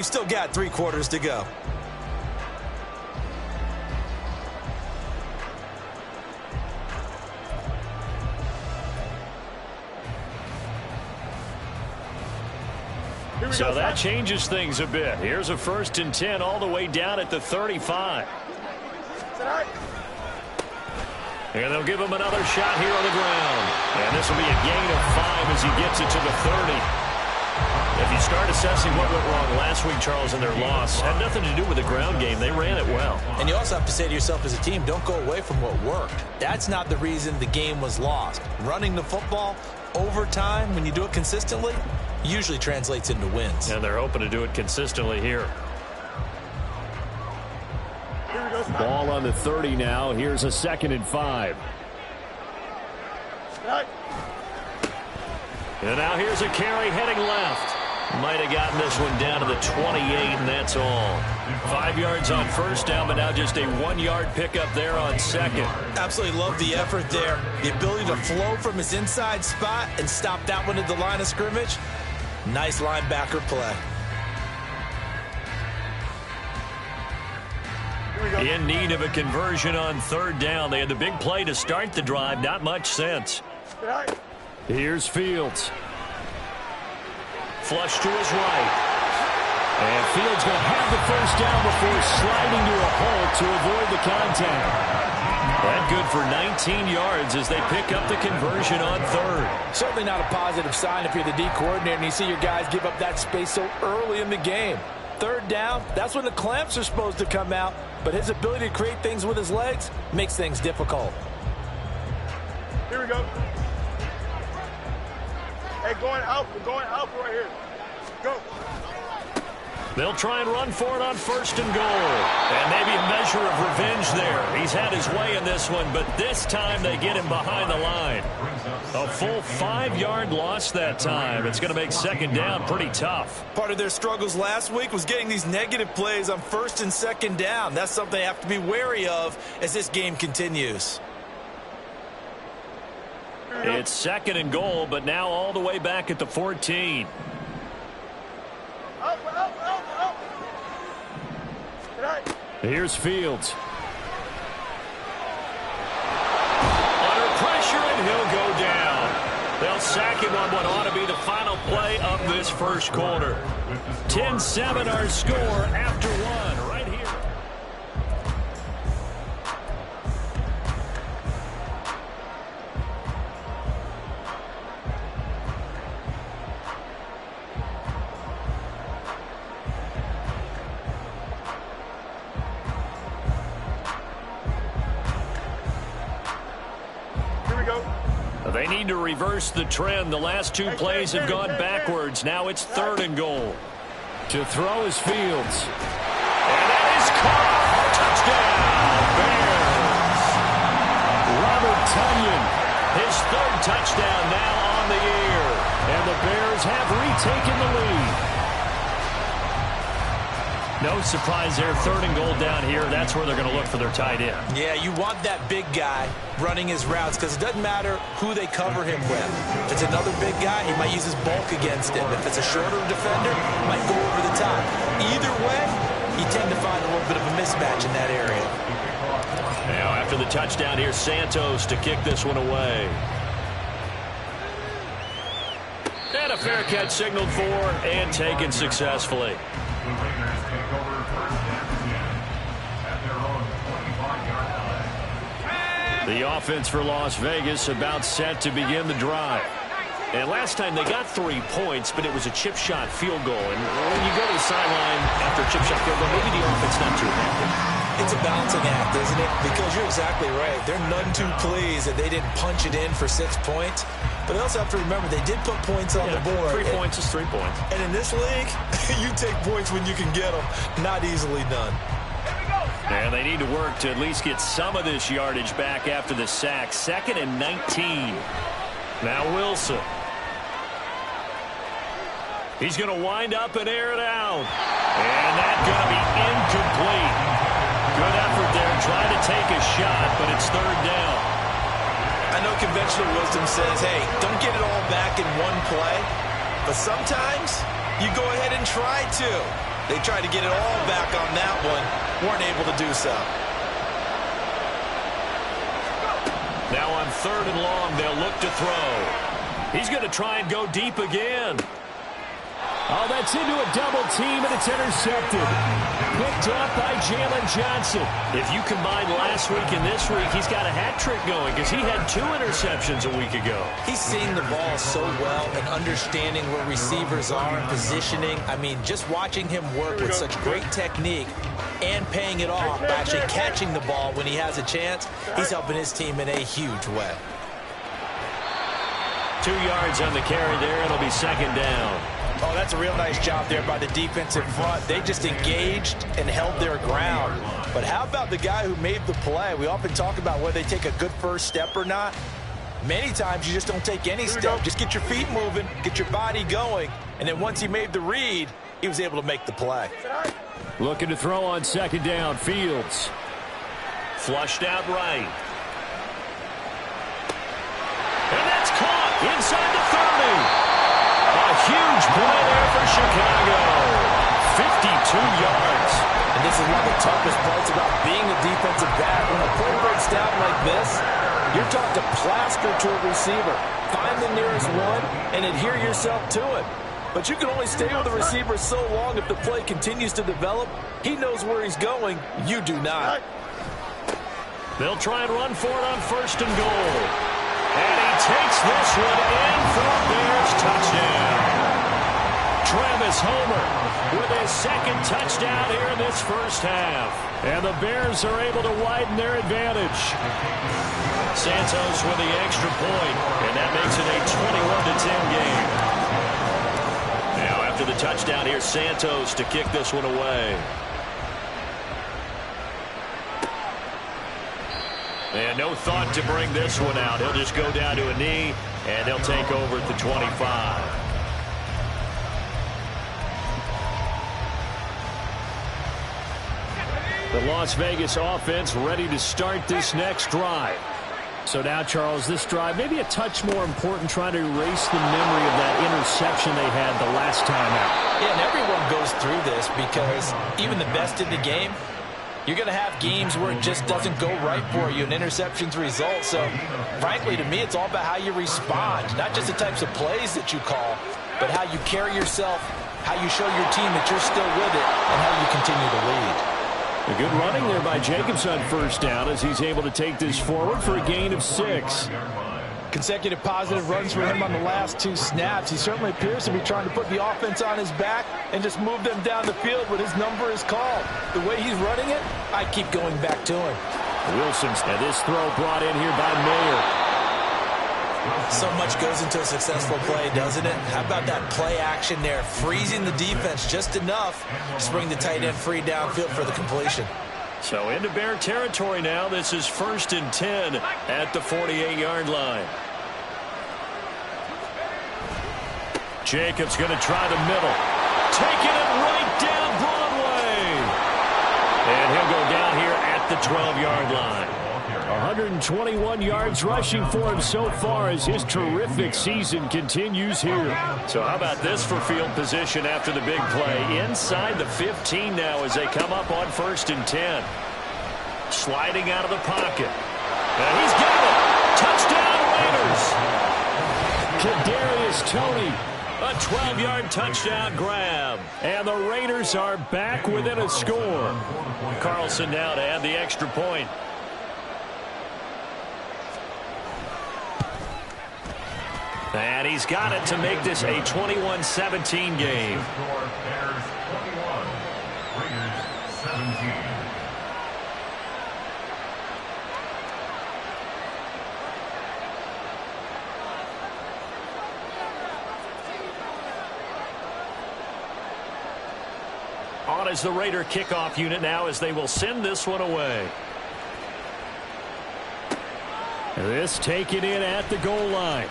You've still got 3 quarters to go. So that changes things a bit. Here's a 1st and 10 all the way down at the 35. And they'll give him another shot here on the ground. And this will be a gain of 5 as he gets it to the 30. If you start assessing what went wrong last week, Charles, in their loss, had nothing to do with the ground game. They ran it well. And you also have to say to yourself as a team, don't go away from what worked. That's not the reason the game was lost. Running the football over time, when you do it consistently, usually translates into wins. And they're hoping to do it consistently here. Ball on the 30 now. Here's a 2nd and 5. And now here's a carry heading left. Might have gotten this one down to the 28, and that's all. 5 yards on 1st down, but now just a 1-yard pickup there on 2nd. Absolutely love the effort there. The ability to flow from his inside spot and stop that one at the line of scrimmage. Nice linebacker play. In need of a conversion on 3rd down. They had the big play to start the drive. Not much sense. Here's Fields. Flush to his right. And Fields going to have the 1st down before sliding to a hole to avoid the contact. That good for 19 yards as they pick up the conversion on 3rd. Certainly not a positive sign if you're the D coordinator and you see your guys give up that space so early in the game. 3rd down, that's when the clamps are supposed to come out, but his ability to create things with his legs makes things difficult. Here we go. Hey, going out. We're going out right here. Go. They'll try and run for it on 1st and goal. And maybe a measure of revenge there. He's had his way in this one, but this time they get him behind the line. A full 5-yard loss that time. It's going to make 2nd down pretty tough. Part of their struggles last week was getting these negative plays on 1st and 2nd down. That's something they have to be wary of as this game continues. It's 2nd and goal, but now all the way back at the 14. Here's Fields. Under pressure, and he'll go down. They'll sack him on what ought to be the final play of this 1st quarter. 10-7 our score after 1 right here. They need to reverse the trend. The last 2 plays have gone backwards. Now it's 3rd and goal. To throw is Fields. And that is caught. Touchdown, Bears. Robert Tonyan, his 3rd touchdown now on the year. And the Bears have retaken the lead. No surprise there. 3rd and goal down here. That's where they're going to look for their tight end. Yeah, you want that big guy running his routes because it doesn't matter who they cover him with. If it's another big guy, he might use his bulk against him. If it's a shorter defender, he might go over the top. Either way, you tend to find a little bit of a mismatch in that area. Now, after the touchdown, here's Santos to kick this one away. And a fair catch signaled for and taken successfully. The offense for Las Vegas about set to begin the drive. And last time they got 3 points, but it was a chip shot field goal. And when you go to the sideline after a chip shot field goal, maybe the offense not too happy. It's a balancing act, isn't it? Because you're exactly right. They're none too pleased that they didn't punch it in for 6 points. But they also have to remember they did put points on the board. 3 points is 3 points. And in this league, you take points when you can get them. Not easily done. And they need to work to at least get some of this yardage back after the sack. 2nd and 19. Now Wilson. He's going to wind up and air it out. And that's going to be incomplete. Good effort there, trying to take a shot, but it's 3rd down. I know conventional wisdom says, hey, don't get it all back in one play. But sometimes you go ahead and try to. They tried to get it all back on that one. Weren't able to do so. Now on 3rd and long, they'll look to throw. He's going to try and go deep again. Oh, that's into a double team, and it's intercepted. Picked up by Jalen Johnson. If you combine last week and this week, he's got a hat trick going because he had 2 interceptions a week ago. He's seeing the ball so well and understanding where receivers are and positioning. I mean, just watching him work with such great technique and paying it off by actually catching the ball when he has a chance, he's helping his team in a huge way. 2 yards on the carry there. It'll be 2nd down. Oh, that's a real nice job there by the defensive front. They just engaged and held their ground. But how about the guy who made the play? We often talk about whether they take a good first step or not. Many times you just don't take any step. Just get your feet moving, get your body going. And then once he made the read, he was able to make the play. Looking to throw on 2nd down. Fields. Flushed out right. And that's caught inside the 30. A huge play there for Chicago. 52 yards. And this is one of the toughest parts about being a defensive back. When a play breaks down like this, you're taught to plaster to a receiver. Find the nearest one and adhere yourself to it. But you can only stay with the receiver so long if the play continues to develop. He knows where he's going. You do not. They'll try and run for it on 1st and goal. And he takes this one in for a Bears touchdown. Travis Homer with his 2nd touchdown here in this first half. And the Bears are able to widen their advantage. Santos with the extra point, and that makes it a 21-10 game. Now after the touchdown, here's Santos to kick this one away. And no thought to bring this one out. He'll just go down to a knee, and they'll take over at the 25. The Las Vegas offense ready to start this next drive. So now, Charles, this drive maybe a touch more important, trying to erase the memory of that interception they had the last time out. Yeah, and everyone goes through this because even the best in the game, you're going to have games where it just doesn't go right for you, and interceptions result. So, frankly, to me, it's all about how you respond, not just the types of plays that you call, but how you carry yourself, how you show your team that you're still with it, and how you continue to lead. A good running there by Jacobs on 1st down as he's able to take this forward for a gain of 6. Consecutive positive runs for him on the last 2 snaps. He certainly appears to be trying to put the offense on his back and just move them down the field when his number is called. The way he's running it, I keep going back to him. Wilson's and this throw brought in here by Mayer. So much goes into a successful play, doesn't it? How about that play action there, freezing the defense just enough to bring the tight end free downfield for the completion. So into Bear territory now. This is 1st and 10 at the 48-yard line. Jacobs going to try the middle. Taking it right down Broadway. And he'll go down here at the 12-yard line. 121 yards rushing for him so far as his terrific season continues here. So how about this for field position after the big play? Inside the 15 now as they come up on 1st and 10. Sliding out of the pocket. And he's got it. Touchdown Raiders. Kadarius Toney. A 12-yard touchdown grab. And the Raiders are back within a score. Carlson now to add the extra point. And he's got it to make this a 21-17 game. On is the Raider kickoff unit now as they will send this one away. This taken in at the goal line.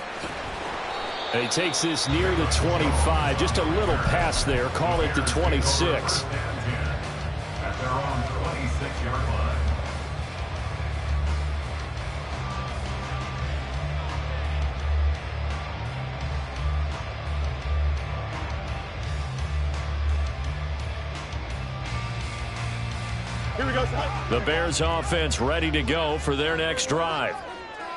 And he takes this near the 25. Just a little pass there. Call it the 26. At their own 26-yard line. Here we go, son. The Bears offense ready to go for their next drive.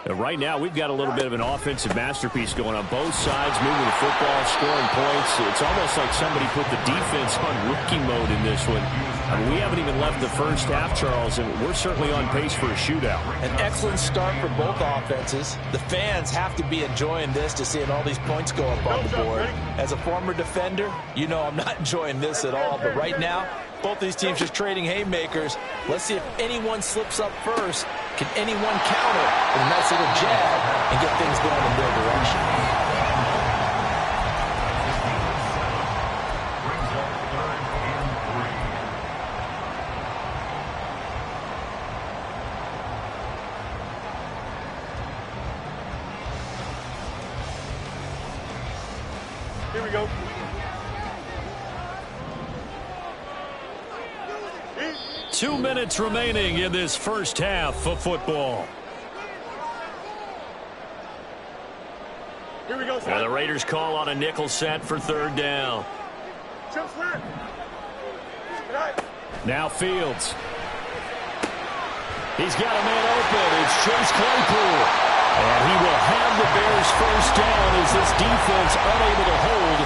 Right now, we've got a little bit of an offensive masterpiece going on both sides, moving the football, scoring points. It's almost like somebody put the defense on rookie mode in this one. I mean, we haven't even left the first half, Charles, and we're certainly on pace for a shootout. An excellent start for both offenses. The fans have to be enjoying this to seeing all these points go up on the board. As a former defender, you know I'm not enjoying this at all, but right now, both these teams just trading haymakers. Let's see if anyone slips up first. Can anyone counter with a nice little jab and get things going in their direction? Here we go. 2 minutes remaining in this first half of football. Here we go, And son. the Raiders call on a nickel set for third down. Jump square. Right. Now Fields. He's got a man open. It's Chase Claypool. And he will have the Bears first down as this defense unable to hold.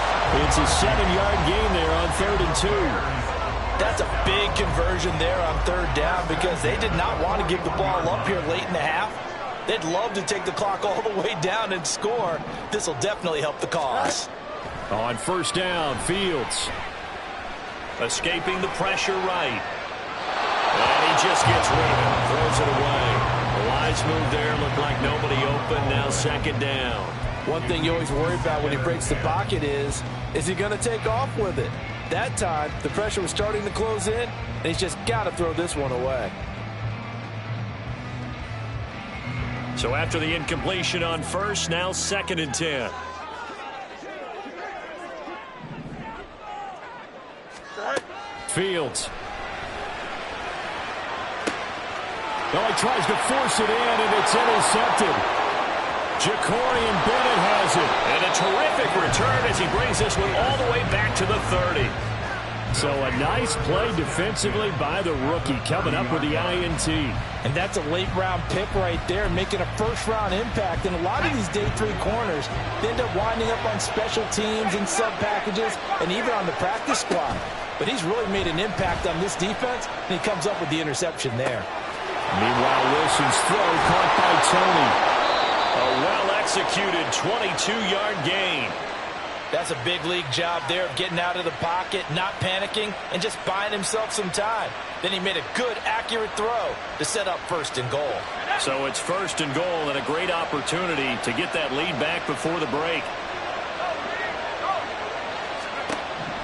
It's a 7-yard gain there on 3rd and 2. That's a big conversion there on third down because they did not want to give the ball up here late in the half. They'd love to take the clock all the way down and score. This will definitely help the cause. On first down, Fields. Escaping the pressure right. And he just gets rid of it. Throws it away. A wise move there. Looked like nobody open. Now 2nd down. One thing you always worry about when he breaks the pocket is he going to take off with it? That time, the pressure was starting to close in, and he's just got to throw this one away. So after the incompletion on first, now 2nd and 10. Fields. Oh, he tries to force it in, and it's intercepted. Jacorian Bennett has it. And a terrific return as he brings this one all the way back to the 30. So a nice play defensively by the rookie, coming up with the INT. And that's a late-round pick right there, making a first-round impact. And a lot of these day 3 corners, they end up winding up on special teams and sub-packages and even on the practice squad. But he's really made an impact on this defense, and he comes up with the interception there. Meanwhile, Wilson's throw caught by Tony. A well-executed 22-yard gain. That's a big league job there of getting out of the pocket, not panicking, and just buying himself some time. Then he made a good, accurate throw to set up 1st and goal. So it's 1st and goal and a great opportunity to get that lead back before the break.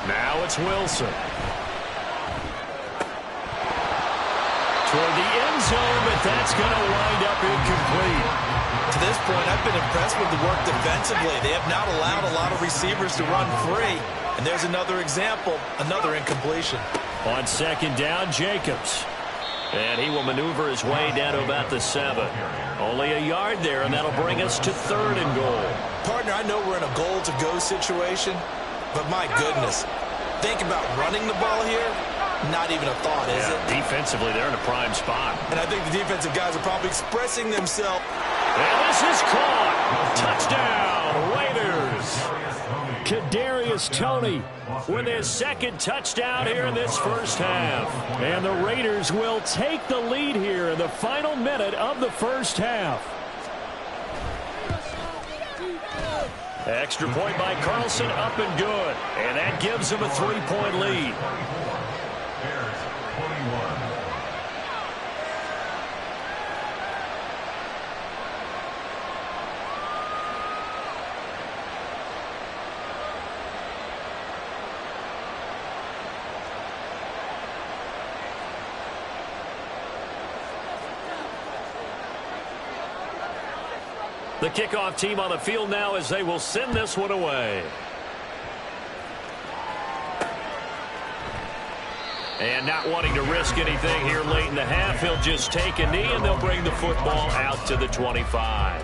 Now it's Wilson. Toward the end zone, but that's going to wind up incomplete. To this point, I've been impressed with the work defensively. They have not allowed a lot of receivers to run free. And there's another example, another incompletion. On 2nd down, Jacobs. And he will maneuver his way down to about the 7. Only a yard there, and that'll bring us to 3rd and goal. Partner, I know we're in a goal-to-go situation, but my goodness, think about running the ball here. Not even a thought, is it? Defensively, they're in a prime spot. And I think the defensive guys are probably expressing themselves. And this is caught. Touchdown, Raiders. Kadarius Toney with his 2nd touchdown here in this first half. And the Raiders will take the lead here in the final minute of the first half. Extra point by Carlson, up and good. And that gives them a 3-point lead. Bears 21. The kickoff team on the field now as they will send this one away. And not wanting to risk anything here late in the half, he'll just take a knee and they'll bring the football out to the 25.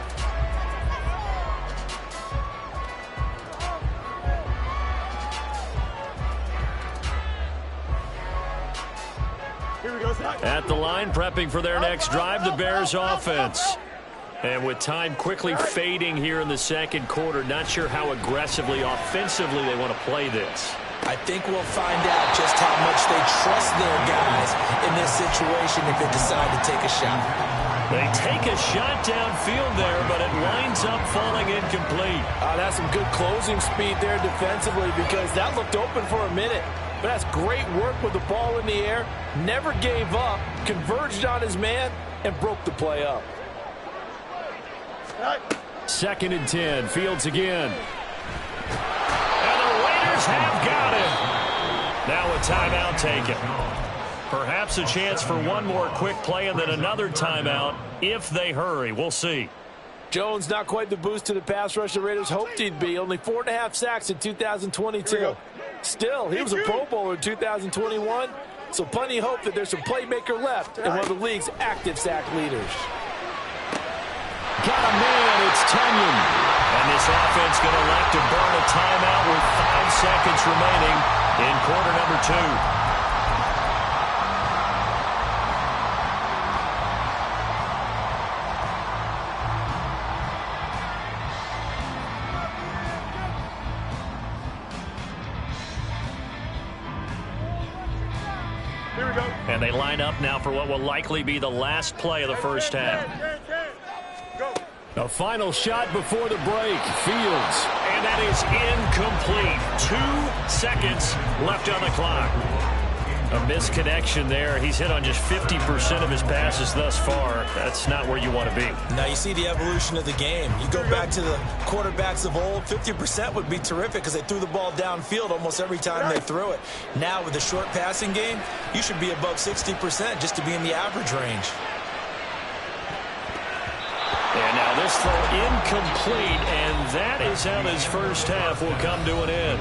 Here we go. At the line, prepping for their next drive, the Bears offense. And with time quickly fading here in the second quarter, not sure how aggressively, offensively they want to play this. I think we'll find out just how much they trust their guys in this situation if they decide to take a shot. They take a shot downfield there, but it winds up falling incomplete. That's some good closing speed there defensively because that looked open for a minute. But that's great work with the ball in the air. Never gave up, converged on his man, and broke the play up. 2nd and 10, Fields again. And the Raiders have got him. Now a timeout taken. Perhaps a chance for one more quick play and then another timeout if they hurry. We'll see. Jones not quite the boost to the pass rush the Raiders hoped he'd be. Only 4.5 sacks in 2022. Still, he was a Pro Bowler in 2021, so plenty of hope that there's some playmaker left and one of the league's active sack leaders. Got a man, it's Tunyon. And this offense going to elect to burn a timeout with 5 seconds remaining in quarter number 2. And they line up now for what will likely be the last play of the first half. A final shot before the break. Fields. And that is incomplete. 2 seconds left on the clock. A misconnection there. He's hit on just 50% of his passes thus far. That's not where you want to be. Now you see the evolution of the game. You go back to the quarterbacks of old, 50% would be terrific because they threw the ball downfield almost every time they threw it. Now with the short passing game, you should be above 60% just to be in the average range. And now this throw incomplete, and that is how this first half will come to an end.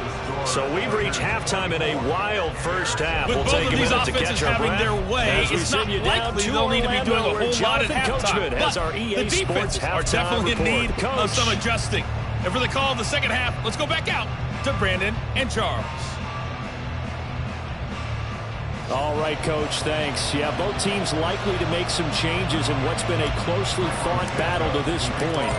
So we've reached halftime in a wild first half. With we'll both take of a these minute to offenses catch our having breath their way, as we it's send not you down likely to they'll need to be doing a Orlando, whole lot at Jonathan Coachman halftime. has our EA The defenses Sports are definitely in halftime need report. of some adjusting. And for the call of the second half, let's go back out to Brandon and Charles. All right, Coach, thanks. Yeah, both teams likely to make some changes in what's been a closely fought battle to this point.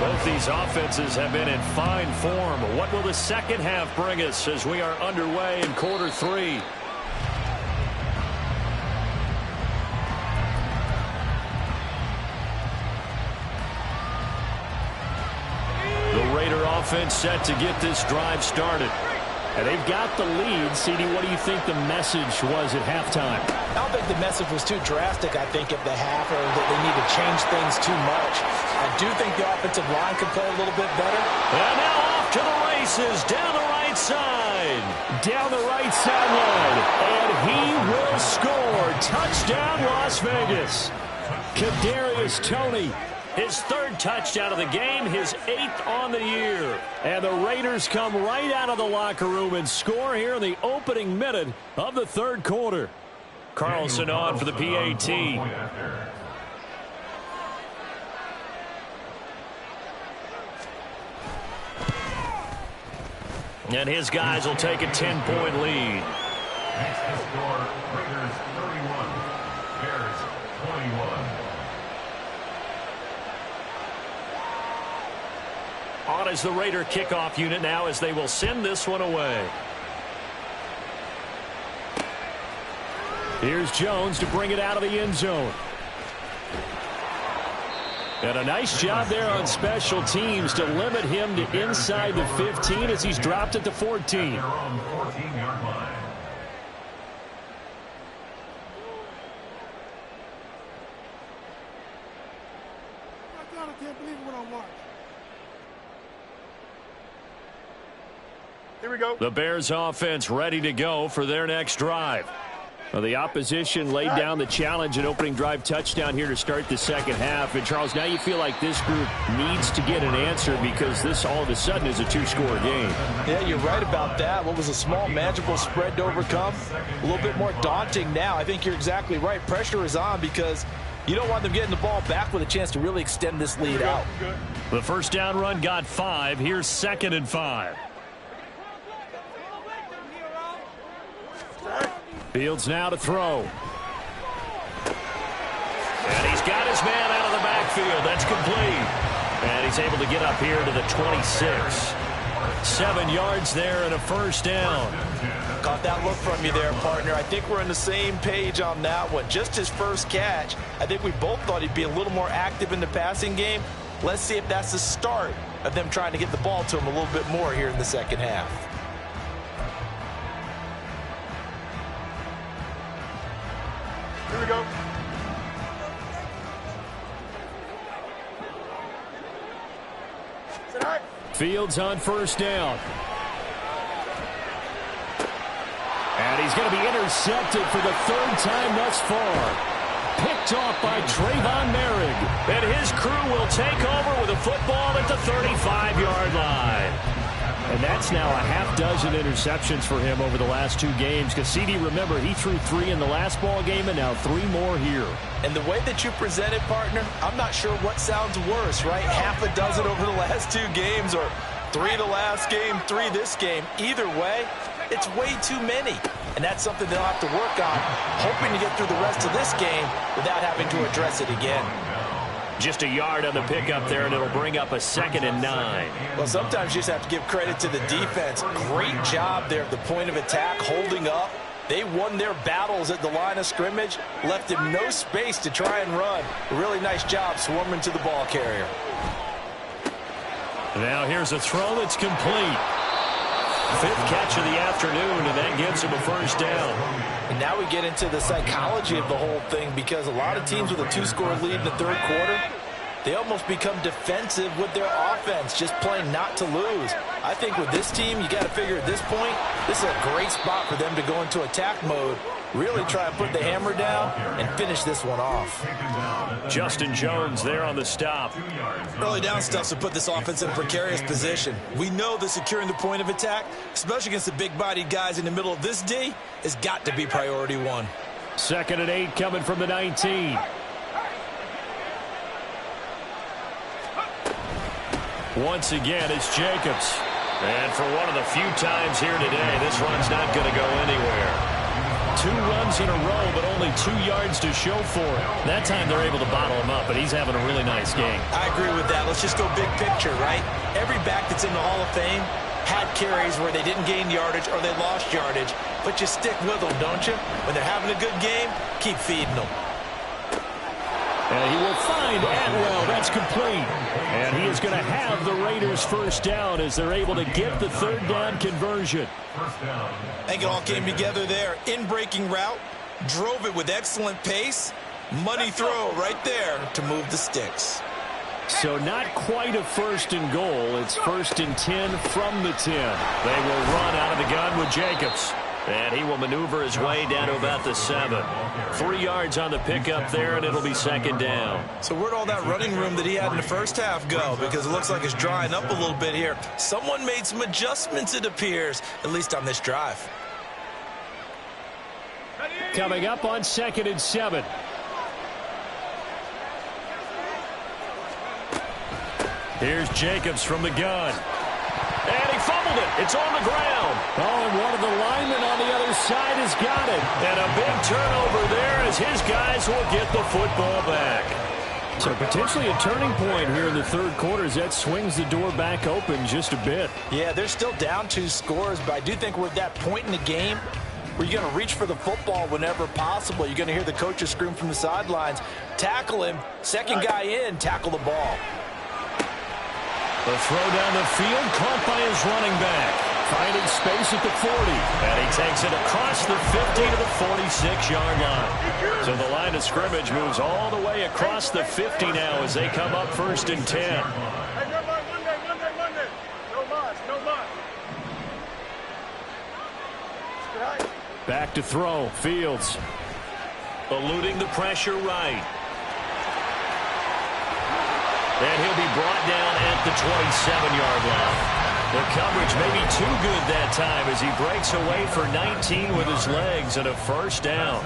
Both these offenses have been in fine form. What will the second half bring us as we are underway in quarter 3? The Raider offense set to get this drive started. And they've got the lead. CD, what do you think the message was at halftime? I don't think the message was too drastic, I think, at the half, or that they need to change things too much. I do think the offensive line can play a little bit better. And now off to the races, down the right side. Down the right sideline. And he will score. Touchdown, Las Vegas. Kadarius Toney. His 3rd touchdown of the game, his 8th on the year. And the Raiders come right out of the locker room and score here in the opening minute of the 3rd quarter. Carlson on for the PAT. And his guys will take a 10-point lead. Makes the score Raiders 31, Bears 21. On is the Raider kickoff unit now as they will send this one away. Here's Jones to bring it out of the end zone. And a nice job there on special teams to limit him to inside the 15 as he's dropped it to 14. They're on the 14-yard line. I can't believe what I watched. Here we go. The Bears offense ready to go for their next drive. Well, the opposition laid down the challenge and opening drive touchdown here to start the second half. And, Charles, now you feel like this group needs to get an answer because this all of a sudden is a 2-score game. Yeah, you're right about that. What was a small, manageable spread to overcome? A little bit more daunting now. I think you're exactly right. Pressure is on because you don't want them getting the ball back with a chance to really extend this lead out. The first down run got 5. Here's 2nd and 5. Fields now to throw. got his man out of the backfield. That's complete. And he's able to get up here to the 26. 7 yards there and a first down. Caught that look from you there, partner. I think we're on the same page on that one. Just his first catch. I think we both thought he'd be a little more active in the passing game. Let's see if that's the start of them trying to get the ball to him a little bit more here in the second half. Here we go. Fields on first down. And he's going to be intercepted for the third time thus far. Picked off by Trayvon Merrick. And his crew will take over with a football at the 35-yard line. And that's now a half dozen interceptions for him over the last 2 games. Because CD, remember, he threw 3 in the last ball game and now 3 more here. And the way that you present it, partner, I'm not sure what sounds worse, right? Half a dozen over the last 2 games or 3 the last game, 3 this game. Either way, it's way too many. And that's something they'll have to work on, hoping to get through the rest of this game without having to address it again. Just a yard on the pickup there, and it'll bring up a 2nd and 9. Well, sometimes you just have to give credit to the defense. Great job there at the point of attack, holding up. They won their battles at the line of scrimmage, left him no space to try and run. A really nice job swarming to the ball carrier. Now here's a throw that's complete. 5th catch of the afternoon, and that gives him a first down. And now we get into the psychology of the whole thing, because a lot of teams with a 2-score lead in the third quarter, they almost become defensive with their offense, just playing not to lose. I think with this team, you got to figure at this point, this is a great spot for them to go into attack mode, really try and put the hammer down and finish this one off. Justin Jones there on the stop. Early down stuff to put this offense in a precarious position. We know that securing the point of attack, especially against the big-bodied guys in the middle of this D, has got to be priority 1. 2nd and 8 coming from the 19. Once again, it's Jacobs. And for one of the few times here today, this run's not going to go anywhere. 2 runs in a row, but only 2 yards to show for it. That time they're able to bottle him up, but he's having a really nice game. I agree with that. Let's just go big picture, right? Every back that's in the Hall of Fame had carries where they didn't gain yardage or they lost yardage, but you stick with them, don't you? When they're having a good game, keep feeding them. And he will find Atwell. That's complete. And he is going to have the Raiders first down as they're able to get the 3rd down conversion. I think it all came together there. In-breaking route, drove it with excellent pace. Money throw right there to move the sticks. So not quite a 1st and goal. It's 1st and 10 from the 10. They will run out of the gun with Jacobs. And he will maneuver his way down to about the 7. 3 yards on the pickup there, and it'll be 2nd down. So where'd all that running room that he had in the first half go? Because it looks like it's drying up a little bit here. Someone made some adjustments, it appears, at least on this drive. Coming up on 2nd and 7. Here's Jacobs from the gun. And he fumbled it. It's on the ground. Oh, and one of the linemen on the other side has got it. And a big turnover there as his guys will get the football back. So potentially a turning point here in the third quarter as that swings the door back open just a bit. Yeah, they're still down 2 scores, but I do think we're at that point in the game where you're going to reach for the football whenever possible. You're going to hear the coaches scream from the sidelines. Tackle him. Second guy in, tackle the ball. The throw down the field, caught by his running back. Finding space at the 40. And he takes it across the 50 to the 46-yard line. So the line of scrimmage moves all the way across the 50 now as they come up 1st and 10. Hey, Monday. No mas. Back to throw. Fields. Eluding the pressure right. And he'll be brought down at the 27-yard line. The coverage may be too good that time as he breaks away for 19 with his legs and a first down.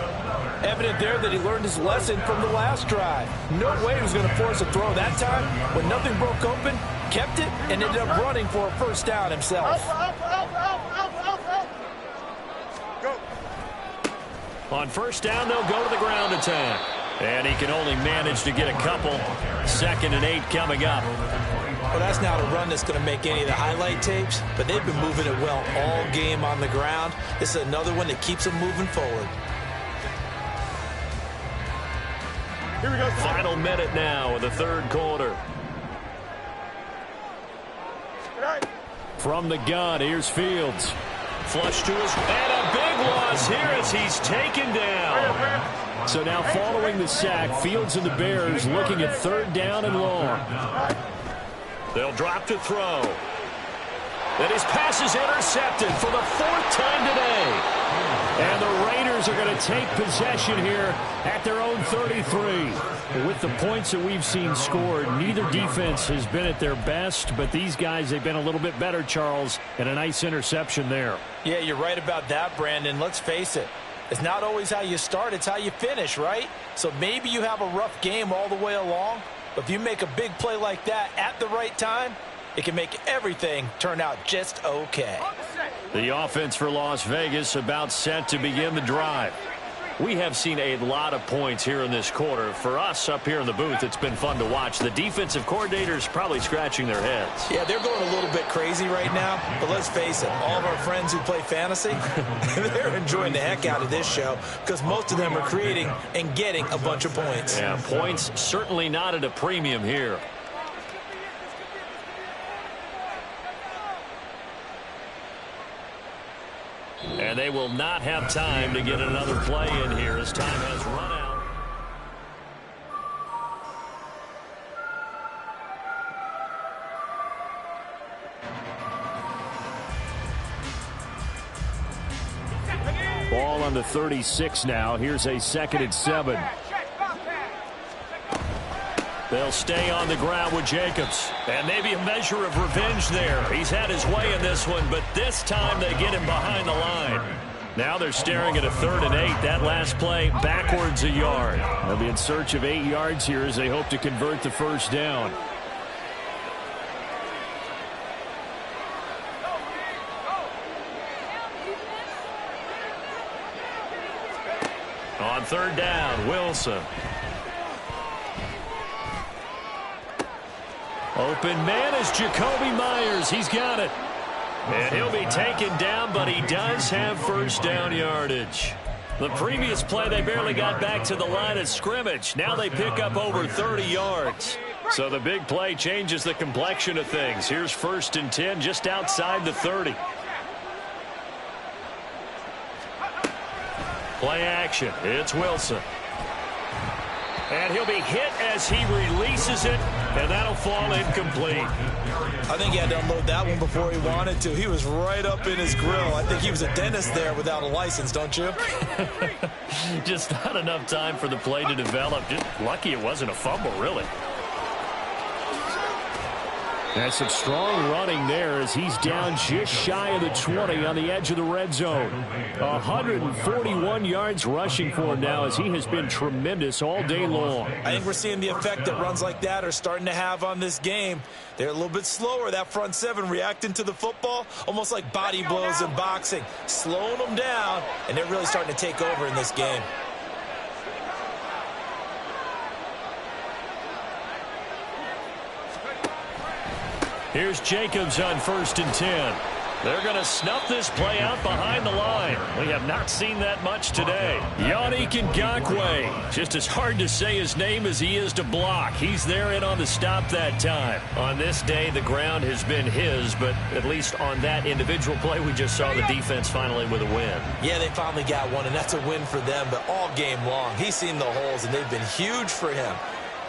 Evident there that he learned his lesson from the last drive. No way he was going to force a throw that time. When nothing broke open, kept it, and ended up running for a first down himself. Go. On first down, they'll go to the ground attack. And he can only manage to get a couple. 2nd and 8 coming up. Well, that's not a run that's going to make any of the highlight tapes, but they've been moving it well all game on the ground. This is another one that keeps them moving forward. Here we go. Final minute now of the 3rd quarter. From the gun, here's Fields. Flush to his, and a big loss here as he's taken down. So now following the sack, Fields and the Bears looking at 3rd down and long. They'll drop to throw. And his pass is intercepted for the 4th time today. And the Raiders are going to take possession here at their own 33. With the points that we've seen scored, neither defense has been at their best, but these guys, they've been a little bit better, Charles, and a nice interception there. Yeah, you're right about that, Brandon. Let's face it. It's not always how you start, it's how you finish, right? So maybe you have a rough game all the way along, but if you make a big play like that at the right time, it can make everything turn out just okay. The offense for Las Vegas about set to begin the drive. We have seen a lot of points here in this quarter. For us up here in the booth, it's been fun to watch. The defensive coordinators probably scratching their heads. Yeah, they're going a little bit crazy right now, but let's face it, all of our friends who play fantasy, they're enjoying the heck out of this show because most of them are creating and getting a bunch of points. Yeah, points certainly not at a premium here. And they will not have time to get another play in here as time has run out. Ball on the 36 now. Here's a 2nd and 7. They'll stay on the ground with Jacobs. And maybe a measure of revenge there. He's had his way in this one, but this time they get him behind the line. Now they're staring at a 3rd and 8. That last play backwards a yard. They'll be in search of 8 yards here as they hope to convert the 1st down. On 3rd down, Wilson. Open man is Jacoby Myers. He's got it. And he'll be taken down, but he does have 1st down yardage. The previous play, they barely got back to the line of scrimmage. Now they pick up over 30 yards. So the big play changes the complexion of things. Here's 1st and 10 just outside the 30. Play action. It's Wilson. And he'll be hit as he releases it, and that'll fall incomplete. I think he had to unload that one before he wanted to. He was right up in his grill. I think he was a dentist there without a license, don't you? Just not enough time for the play to develop. Just lucky it wasn't a fumble, really. That's some strong running there as he's down just shy of the 20 on the edge of the red zone. 141 yards rushing for him now as he has been tremendous all day long. I think we're seeing the effect that runs like that are starting to have on this game. They're a little bit slower, that front 7 reacting to the football, almost like body blows in boxing, slowing them down, and they're really starting to take over in this game. Here's Jacobs on 1st and 10. They're going to snuff this play out behind the line. We have not seen that much today. Gotw. Just as hard to say his name as he is to block. He's there in on the stop that time. On this day, the ground has been his, but at least on that individual play, we just saw the defense finally with a win. Yeah, they finally got one, and that's a win for them, but all game long, he's seen the holes, and they've been huge for him.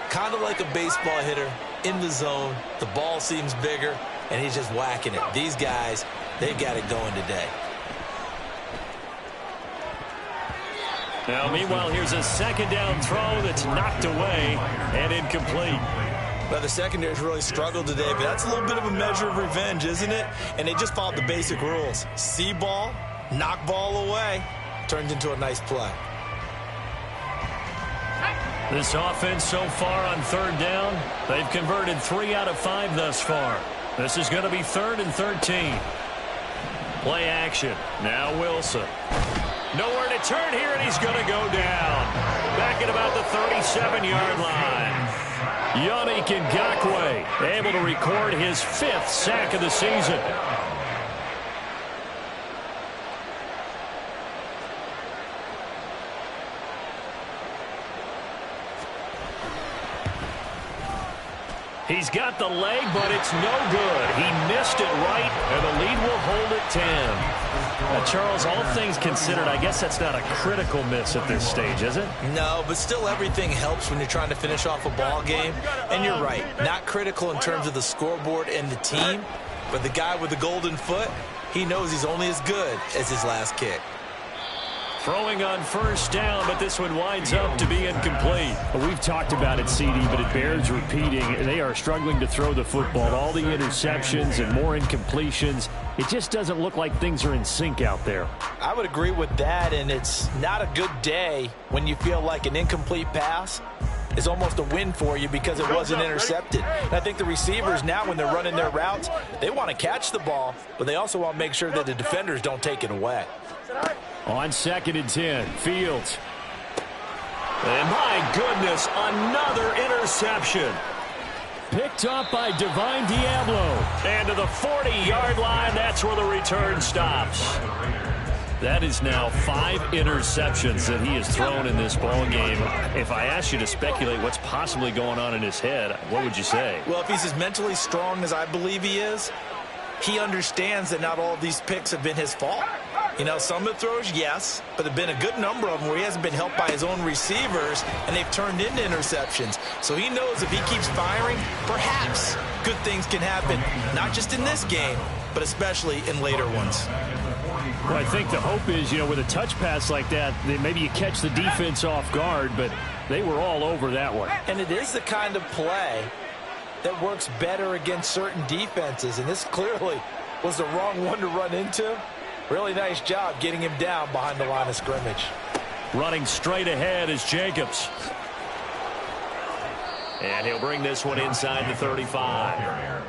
Kind of like a baseball hitter in the zone. The ball seems bigger, and he's just whacking it. These guys, they've got it going today. Now, meanwhile, here's a 2nd down throw that's knocked away and incomplete. Well, the secondary's really struggled today, but that's a little bit of a measure of revenge, isn't it? And they just followed the basic rules. See ball, knock ball away, turned into a nice play. This offense so far on 3rd down, they've converted 3 out of 5 thus far. This is going to be 3rd and 13. Play action. Now Wilson. Nowhere to turn here, and he's going to go down. Back at about the 37-yard line. Gotw able to record his 5th sack of the season. He's got the leg, but it's no good. He missed it right, and the lead will hold at 10. Charles, all things considered, I guess that's not a critical miss at this stage, is it? No, but still everything helps when you're trying to finish off a ball game. And you're right, not critical in terms of the scoreboard and the team, but the guy with the golden foot, he knows he's only as good as his last kick. Throwing on first down, but this one winds up to be incomplete. Well, we've talked about it, CD, but it bears repeating. They are struggling to throw the football. All the interceptions and more incompletions. It just doesn't look like things are in sync out there. I would agree with that, and it's not a good day when you feel like an incomplete pass is almost a win for you because it wasn't intercepted. And I think the receivers now, when they're running their routes, they want to catch the ball, but they also want to make sure that the defenders don't take it away. On 2nd and 10, Fields. And my goodness, another interception. Picked up by Divine Diablo. And to the 40-yard line, that's where the return stops. That is now 5 interceptions that he has thrown in this ball game. If I asked you to speculate what's possibly going on in his head, what would you say? Well, if he's as mentally strong as I believe he is, he understands that not all of these picks have been his fault. You know, some of the throws, yes, but there have been a good number of them where he hasn't been helped by his own receivers, and they've turned into interceptions. So he knows if he keeps firing, perhaps good things can happen, not just in this game, but especially in later ones. Well, I think the hope is, you know, with a touch pass like that, maybe you catch the defense off guard, but they were all over that one. And it is the kind of play that works better against certain defenses, and this clearly was the wrong one to run into. Really nice job getting him down behind the line of scrimmage. Running straight ahead is Jacobs. And he'll bring this one inside the 35.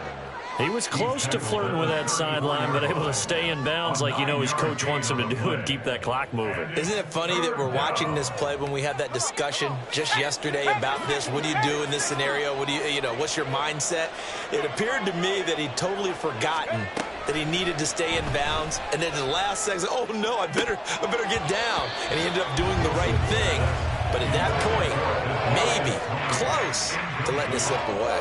He was close to flirting with that sideline, but able to stay in bounds like you know his coach wants him to do and keep that clock moving. Isn't it funny that we're watching this play when we had that discussion just yesterday about this? What do you do in this scenario? What do you know, what's your mindset? It appeared to me that he'd totally forgotten that he needed to stay in bounds, and then the last second, oh no, I better get down. And he ended up doing the right thing. But at that point, maybe close to letting it slip away.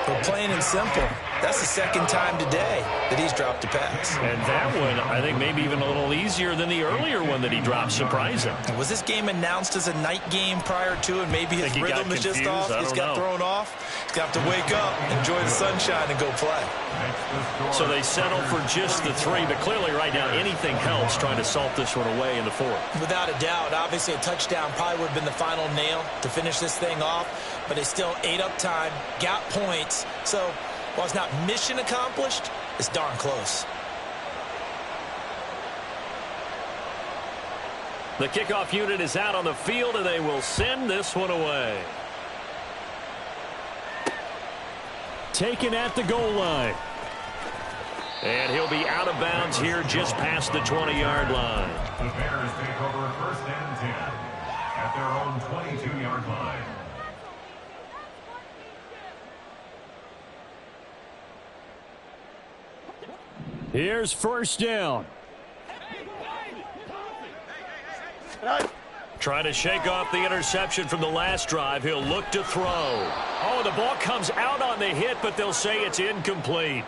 But plain and simple, that's the second time today that he's dropped a pass. And that one, I think, maybe even a little easier than the earlier one that he dropped, surprising. Was this game announced as a night game prior to, and maybe his rhythm is just off? He's got thrown off. He's got to wake up, enjoy the sunshine, and go play. So they settle for just the 3, but clearly right now anything helps trying to salt this one away in the 4th. Without a doubt, obviously a touchdown probably would have been the final nail to finish this thing off, but they still ate up time, got points. So while it's not mission accomplished, it's darn close. The kickoff unit is out on the field, and they will send this one away. Taken at the goal line. And he'll be out of bounds here just past the 20-yard line. The Bears take over 1st and 10 at their own 22-yard line. Here's 1st down. Trying to shake off the interception from the last drive. He'll look to throw. Oh, the ball comes out on the hit, but they'll say it's incomplete.